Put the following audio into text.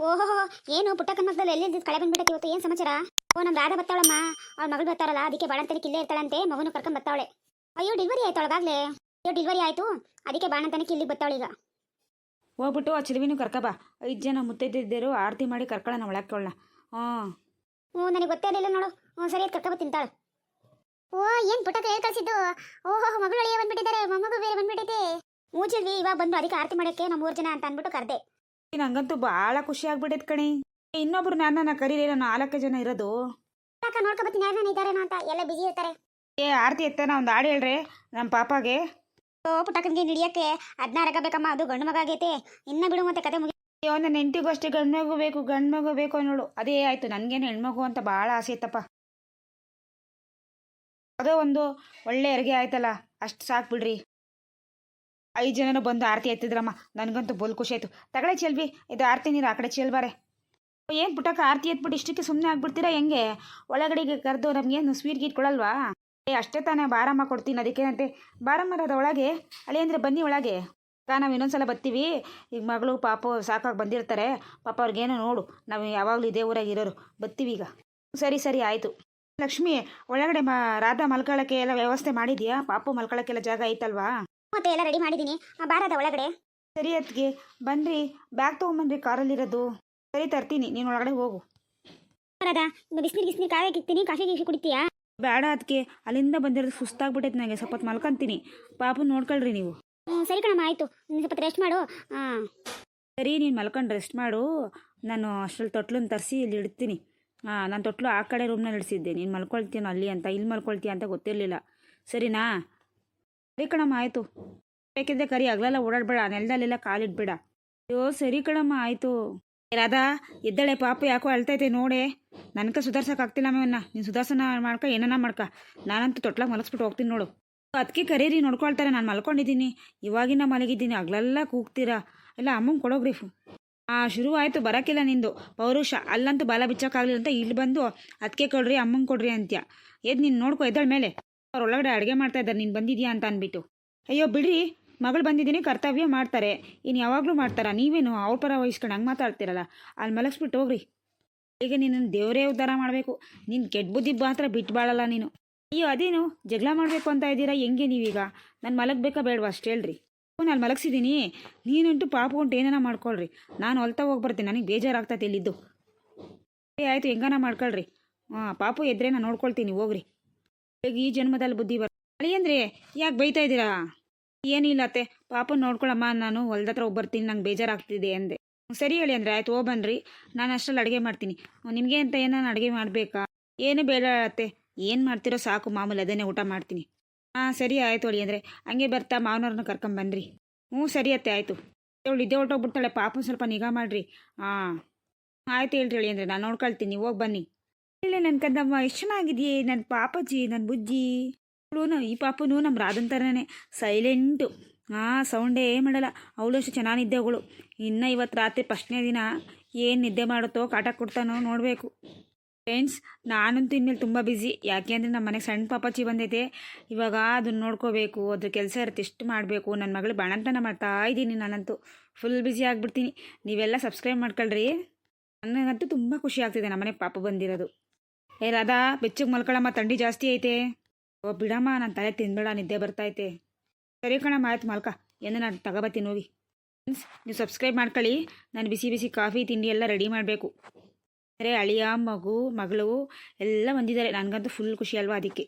ಓಹೋ, ಏನು ಪುಟ್ಟಕ್ಕನ ಮಕ್ಕಳು ಎಲ್ಲಿ ಕಳೆ ಬಂದ್ಬಿಟ್ಟೈತಿ ಇವತ್ತು. ಏನು ಸಮಾಚಾರ? ಓ, ನಮ್ಮ ರಾಧಾ ಬರ್ತಾವಳಮ್ಮ. ಅವ್ಳ ಮಗಳು ಬರ್ತಾರಲ್ಲ, ಅದಕ್ಕೆ ಬಾಣಂತನಕ್ಕೆ ಇಲ್ಲೇ ಇರ್ತಾಳಂತೆ. ಮಗನು ಕರ್ಕೊಂಡ್ ಬರ್ತಾವಳೆ. ಅಯ್ಯೋ, ಡಿಲಿವರಿ ಆಯ್ತು ಒಳಗಾಗ್ಲೇ. ಅಯ್ಯೋ, ಡಿಲಿವರಿ ಆಯ್ತು, ಅದಕ್ಕೆ ಬಾಣಂತನಕ್ಕೆ ಇಲ್ಲಿಗೆ ಬರ್ತಾವಳೀಗ. ಹೋಗ್ಬಿಟ್ಟು ಆ ಚಿಲುವಿನೂ ಕರ್ಕಬಾ. 5 ಜನ ಮುತ್ತೈದಿದ್ದರು ಆರತಿ ಮಾಡಿ ಕರ್ಕೊಳ್ಳೋಣ ಒಳಕ್ಕೆ. ಹ್ಞೂ, ನನಗೆ ಗೊತ್ತೇ ಇರಲಿಲ್ಲ ನೋಡು. ಹ್ಞೂ, ಸರಿ, ಕರ್ಕೊಬ ತಿಂತಾಳು. ಓ, ಏನು ಪುಟ್ಟಕ್ಕ ಹೇಳಿ ಕಳಿಸಿದ್ದು? ಓಹೋ, ಮಗಳು ಅಳಿಯ ಬಂದ್ಬಿಟ್ಟಿದ್ದಾರೆ, ಮೊಮ್ಮಗು ಬೇರೆ ಬಂದ್ಬಿಟ್ಟೈತೆ. ಹ್ಞೂ ಚೆಲ್ವಿ, ಇವಾಗ ಬಂದು ಅದಕ್ಕೆ ಆರತಿ ಮಾಡೋಕ್ಕೆ ನಮ್ಮ 3 ಜನ ಅಂತ ಅಂದ್ಬಿಟ್ಟು ಕರೆದೆ. ನಂಗಂತೂ ಭಾಳ ಖುಷಿ ಆಗ್ಬಿಟ್ಟೈತೆ ಕಣಿ. ಇನ್ನೊಬ್ರು ನನ್ನ ಕರೀಲಿಲ್ಲ, 4 ಜನ ಇರೋದು. ಅಕ್ಕ ನೋಡ್ಕೊಬತ್ತೀನಿ ಯಾರು ಇದ್ದಾರೇನೋ ಅಂತ, ಎಲ್ಲ ಬಿಜಿ ಇರ್ತಾರೆ. ಆರತಿ ಎತ್ತಾನ ಒಂದು ಹಾಡು ಹೇಳ್ರಿ ನಮ್ಮ ಪಾಪಾಗೆ. ಓ, ಪುಟ್ಟಕ್ಕನಿಗೆ ನಿಡಿಯಕ್ಕೆ 16 ಬೇಕಮ್ಮ, ಅದು ಗಂಡು ಮಗ ಆಗೈತೆ. ಇನ್ನ ಬಿಡು ಮತ್ತೆ ಕತೆ ಮುಗಿ. ಅಯ್ಯೋ, ನನ್ನ ಹೆಂಡತಿಗೂ ಅಷ್ಟೇ ಗಂಡು ಮಗು ಬೇಕು ನೋಡು. ಅದೇ ಆಯ್ತು, ನನಗೇನು ಹೆಣ್ಮಗು ಅಂತ ಭಾಳ ಆಸೆ ಇತ್ತಪ್ಪ. ಅದೋ ಒಂದು ಒಳ್ಳೆ ಹೆರಿಗೆ ಆಯ್ತಲ್ಲ, ಅಷ್ಟು ಸಾಕು ಬಿಡ್ರಿ. 5 ಜನನು ಬಂದು ಆರತಿ ಎತ್ತಿದ್ರಮ್ಮ, ನನಗಂತೂ ಬೋಲ್ ಖುಷಿ ಆಯ್ತು. ತಗಳೆ ಚೆಲ್ವಿ, ಇದು ಆರತಿ ನೀರು ಆ ಕಡೆ ಚೆಲ್ಬಾರೆ. ಏನು ಪುಟ್ಟಕ್ಕ ಆರತಿ ಎತ್ಬಿಟ್ಟು ಇಷ್ಟಕ್ಕೆ ಸುಮ್ಮನೆ ಆಗ್ಬಿಡ್ತೀರಾ ಹೆಂಗೆ? ಒಳಗಡೆಗೆ ಕರೆದು ನಮಗೇನು ಸ್ವೀಟ್ ಗೀಟ್ ಕೊಡಲ್ವಾ? ಅಷ್ಟೇ ತಾನೇ, ಬಾರಮ್ಮ ಕೊಡ್ತೀನಿ. ಅದಕ್ಕೇನಂತೆ ಬಾರಮ್ಮರದ ಒಳಗೆ ಅಳಿ ಅಂದರೆ ಬನ್ನಿ ಒಳಗೆ. ನಾವು ಇನ್ನೊಂದ್ಸಲ ಬರ್ತೀವಿ. ಈಗ ಮಗಳು ಪಾಪು ಸಾಕಾಗಿ ಬಂದಿರ್ತಾರೆ ಪಾಪ, ಅವ್ರಿಗೇನೋ ನೋಡು, ನಾವು ಯಾವಾಗಲೂ ಇದೇ ಊರಾಗ ಇರೋರು. ಬರ್ತೀವಿ ಈಗ. ಸರಿ ಸರಿ ಆಯಿತು. ಲಕ್ಷ್ಮಿ, ಒಳಗಡೆ ರಾಧಾ ಮಲ್ಕೊಳ್ಳೋಕ್ಕೆ ಎಲ್ಲ ವ್ಯವಸ್ಥೆ ಮಾಡಿದ್ಯಾ? ಪಾಪು ಮಲ್ಕೊಳ್ಳೋಕ್ಕೆಲ್ಲ ಜಾಗ ಐತಲ್ವಾ? ಮತ್ತೆ ಎಲ್ಲ ರೆಡಿ ಮಾಡಿದ್ದೀನಿ. ಬಾರದ ಒಳಗಡೆ. ಸರಿ ಅತ್ತಿಗೆ, ಬನ್ನಿರಿ, ಬ್ಯಾಗ್ ತೊಗೊಂಬನ್ರಿ ಕಾರಲ್ಲಿರೋದು. ಸರಿ ತರ್ತೀನಿ, ನೀನು ಒಳಗಡೆ ಹೋಗು. ರಾಧಾ, ಬಿಸಿನೀರು ಕಾವೇ ಇಕ್ತೀನಿ, ಕಾಫಿ ಕುಡಿತೀಯಾ? ಬೇಡ ಅದಕ್ಕೆ, ಅಲ್ಲಿಂದ ಬಂದಿರೋದು ಸುಸ್ತಾಗ್ಬಿಟ್ಟೈತೆ ನನಗೆ. ಸ್ವಲ್ಪ ಮಲ್ಕೊಂತೀನಿ. ಪಾಪು ನೋಡ್ಕೊಳ್ರಿ ನೀವು. ಸರಿ ಕಣಮ್ಮ, ಆಯಿತು. ನೀನು ಸ್ವಲ್ಪ ರೆಸ್ಟ್ ಮಾಡು. ಸರಿ, ನೀನು ಮಲ್ಕೊಂಡು ರೆಸ್ಟ್ ಮಾಡು. ನಾನು ಅಷ್ಟರಲ್ಲಿ ತೊಟ್ಲನ್ನು ತರಿಸಿ ಇಲ್ಲಿ ಇಡ್ತೀನಿ. ನಾನು ತೊಟ್ಲು ಆ ಕಡೆ ರೂಮ್ನಲ್ಲಿ ಇಡಿಸಿದ್ದೆ. ನೀನು ಮಲ್ಕೊಳ್ತೀನೋ ಅಲ್ಲಿ ಅಂತ, ಇಲ್ಲಿ ಮಲ್ಕೊಳ್ತೀಯ ಅಂತ ಗೊತ್ತಿರಲಿಲ್ಲ. ಸರಿನಾ? ಸರಿ ಕಣಮ್ಮ, ಆಯಿತು. ಬೇಕಿದ್ರೆ ಕರಿ, ಹಗಲೆಲ್ಲ ಓಡಾಡಬೇಡ, ನೆಲದಲ್ಲೆಲ್ಲ ಕಾಲಿಡ್ಬೇಡ. ಅಯ್ಯೋ ಸರಿ ಕಣಮ್ಮ, ಆಯಿತು. ರಾಧಾ ಎದ್ದಳೆ, ಪಾಪು ಯಾಕೋ ಅಳ್ತೈತೆ ನೋಡೆ. ನನಗೆ ಸುಧಾರ್ಸೋಕ್ಕಾಗ್ತಿಲ್ಲ ಅವನ್ನ. ನೀನು ಸುಧಾರ್ಸನ ಮಾಡ್ಕ, ಏನನ್ನ ಮಾಡ್ಕ. ನಾನಂತೂ ತೊಟ್ಲಾಗ ಮಲಗಿಸ್ಬಿಟ್ಟು ಹೋಗ್ತೀನಿ ನೋಡು. ಅದಕ್ಕೆ ಕರೀರಿ, ನೋಡ್ಕೊಳ್ತಾರೆ. ನಾನು ಮಲ್ಕೊಂಡಿದ್ದೀನಿ, ಇವಾಗಿನ ಮಲಗಿದ್ದೀನಿ. ಹಗಲೆಲ್ಲ ಕೂಗ್ತೀರಾ ಎಲ್ಲ. ಅಮ್ಮಂಗೆ ಕೊಡೋಗ್ರಿ. ಶುರು ಆಯಿತು, ಬರೋಕ್ಕಿಲ್ಲ ನಿಂದು ಪೌರುಷ. ಅಲ್ಲಂತೂ ಬಾಲ ಬಿಚ್ಚೋಕ್ಕಾಗಲಿಲ್ಲ ಅಂತ ಇಲ್ಲಿ ಬಂದು ಅದಕ್ಕೆ ಕೊಡ್ರಿ, ಅಮ್ಮಂಗೆ ಕೊಡ್ರಿ ಅಂತ್ಯ. ಎದ್ದು ನೀನು ನೋಡ್ಕೊ, ಎದ್ದಳ ಮೇಲೆ. ಅವ್ರು ಒಳಗಡೆ ಅಡುಗೆ ಮಾಡ್ತಾಯಿದ್ದಾರೆ, ನೀನು ಬಂದಿದ್ಯಾ ಅಂತ ಅಂದ್ಬಿಟ್ಟು. ಅಯ್ಯೋ ಬಿಡ್ರಿ, ಮಗಳು ಬಂದಿದ್ದೀನಿ, ಕರ್ತವ್ಯ ಮಾಡ್ತಾರೆ. ಇನ್ನು ಯಾವಾಗಲೂ ಮಾಡ್ತಾರ? ನೀವೇನು ಅವ್ರ ಪರ ವಹಿಸ್ಕೊಂಡು ಹಂಗೆ ಮಾತಾಡ್ತಿರಲ್ಲ. ಅಲ್ಲಿ ಮಲಗಿಸ್ಬಿಟ್ಟು ಹೋಗ್ರಿ. ಈಗ ನೀನು ದೇವರೇ ಉದ್ಧಾರ ಮಾಡಬೇಕು. ನೀನು ಕೆಟ್ಟ ಬುದ್ಧಿ ಮಾತ್ರ ಬಿಟ್ಟು ಬಾಳಲ್ಲ ನೀನು. ಅಯ್ಯೋ ಅದೇನು ಜಗಳ ಮಾಡಬೇಕು ಅಂತ ಇದ್ದೀರಾ? ಹೆಂಗೆ ನೀವೀಗ? ನಾನು ಮಲಗಬೇಕಾ ಬೇಡವಾ ಅಷ್ಟು ಹೇಳ್ರಿ. ನಾನು ಮಲಗಿಸಿದ್ದೀನಿ, ನೀನುಂಟು ಪಾಪು ಉಂಟು ಏನಾರ ಮಾಡ್ಕೊಳ್ರಿ. ನಾನು ಹೊಲ್ತಾ ಹೋಗಿ ಬರ್ತೀನಿ, ನನಗೆ ಬೇಜಾರಾಗ್ತೈತೆ ಇಲ್ಲಿದ್ದು. ಆಯಿತು, ಹೆಂಗಾನ ಮಾಡ್ಕೊಳ್ರಿ. ಪಾಪು ಎದ್ರೆ ನಾನು ನೋಡ್ಕೊಳ್ತೀನಿ, ಹೋಗ್ರಿ. ಈಗ ಈ ಜನ್ಮದಲ್ಲಿ ಬುದ್ಧಿ ಅಳಿ ಅಂದರೆ ಯಾಕೆ ಬೈತಾ ಇದ್ದೀರಾ? ಏನಿಲ್ಲ ಅತ್ತೆ, ಪಾಪನ ನೋಡ್ಕೊಳಮ್ಮ, ನಾನು ಹೊಲ್ದತ್ರ ಹೋಗಿ ಬರ್ತೀನಿ, ನಂಗೆ ಬೇಜಾರಾಗ್ತಿದೆ ಅಂದೆ. ಸರಿ ಹೇಳಿ ಅಂದರೆ ಆಯ್ತು, ಹೋಗ್ಬನ್ರಿ. ನಾನು ಅಷ್ಟರಲ್ಲಿ ಅಡುಗೆ ಮಾಡ್ತೀನಿ. ನಿಮಗೆ ಅಂತ ಏನಾನು ಅಡುಗೆ ಮಾಡಬೇಕಾ? ಏನು ಬೇಡ ಅತ್ತೆ, ಏನು ಮಾಡ್ತಿರೋ ಸಾಕು, ಮಾಮೂಲಿ ಅದನ್ನೇ ಊಟ ಮಾಡ್ತೀನಿ. ಸರಿ ಆಯಿತು ಅಳಿ ಅಂದರೆ. ಹಂಗೆ ಬರ್ತಾ ಮಾವನವ್ರನ್ನ ಕರ್ಕೊಂಬನ್ರಿ. ಸರಿ ಅತ್ತೆ, ಆಯಿತು. ಇವಳು ಇದ್ದೇ ಹೊಟ್ಟೋಗ್ಬಿಡ್ತಾಳೆ, ಪಾಪನ ಸ್ವಲ್ಪ ನಿಗಾ ಮಾಡಿರಿ. ಆಯ್ತು ಹೇಳ್ರಿ ಹೇಳಿ ಅಂದರೆ, ನಾನು ನೋಡ್ಕೊಳ್ತೀನಿ, ಹೋಗಿ ಬನ್ನಿ. ಇಲ್ಲ ನನ್ನ ಕಂದಮ್ಮ, ಎಷ್ಟು ಚೆನ್ನಾಗಿದೆಯೇ ನನ್ನ ಪಾಪಜಿ, ನನ್ನ ಬುಜ್ಜಿ. ಈ ಪಾಪನು ನಮ್ಮ ರಾಧನ್ ಥರನೇ ಸೈಲೆಂಟು. ಸೌಂಡೇ ಮಾಡಲ್ಲ. ಅವಳು ಅಷ್ಟು ಚೆನ್ನಾಗಿ ನಿದ್ದೆ ಅವಳು. ಇನ್ನು ಇವತ್ತು ರಾತ್ರಿ ಫಸ್ಟ್ನೇ ದಿನ ಏನು ನಿದ್ದೆ ಮಾಡುತ್ತೋ, ಕಾಟ ಕೊಡ್ತಾನೋ ನೋಡಬೇಕು. ಫ್ರೆಂಡ್ಸ್, ನಾನಂತೂ ಇನ್ಮೇಲೆ ತುಂಬ ಬ್ಯುಸಿ. ಯಾಕೆ ಅಂದರೆ ನಮ್ಮ ಮನೆಗೆ ಸಣ್ಣ ಪಾಪಚ್ಚಿ ಬಂದೈತೆ. ಇವಾಗ ಅದನ್ನ ನೋಡ್ಕೋಬೇಕು, ಅದ್ರ ಕೆಲಸ ಇರುತ್ತೆ, ಎಷ್ಟು ಮಾಡಬೇಕು. ನನ್ನ ಮಗಳು ಬಾಣಂತನ ಮಾಡ್ತಾ ಇದ್ದೀನಿ. ನಾನಂತೂ ಫುಲ್ ಬ್ಯುಸಿ ಆಗಿಬಿಡ್ತೀನಿ. ನೀವೆಲ್ಲ ಸಬ್ಸ್ಕ್ರೈಬ್ ಮಾಡ್ಕೊಳ್ರಿ. ನನಗಂತೂ ತುಂಬ ಖುಷಿ ಆಗ್ತಿದೆ ನಮ್ಮ ಮನೆಗೆ ಪಾಪ ಬಂದಿರೋದು. ರಾಧಾ, ಬೆಚ್ಚಗೆ ಮಲ್ಕೊಳಮ್ಮ, ಥಂಡಿ ಜಾಸ್ತಿ ಐತೆ. ಬಿಡಮ್ಮ, ನಾನು ತಲೆ ತಿನ್ಬೇಡ, ನಿದ್ದೆ ಬರ್ತೈತೆ. ಸರಿ ಕಣಮ್ಮ, ಆಯ್ತು ಮಲ್ಕ. ಎಂದು ನಾನು ತಗೋಬತ್ತೀನಿ ಹೋಗಿ. ನೀವು ಸಬ್ಸ್ಕ್ರೈಬ್ ಮಾಡ್ಕೊಳ್ಳಿ. ನಾನು ಬಿಸಿ ಬಿಸಿ ಕಾಫಿ ತಿಂಡಿ ಎಲ್ಲ ರೆಡಿ ಮಾಡಬೇಕು. ಅಂದರೆ ಅಳಿಯ ಮಗಳು ಎಲ್ಲ ಬಂದಿದ್ದಾರೆ. ನನಗಂತೂ ಫುಲ್ ಖುಷಿ ಅಲ್ವಾ, ಅದಕ್ಕೆ.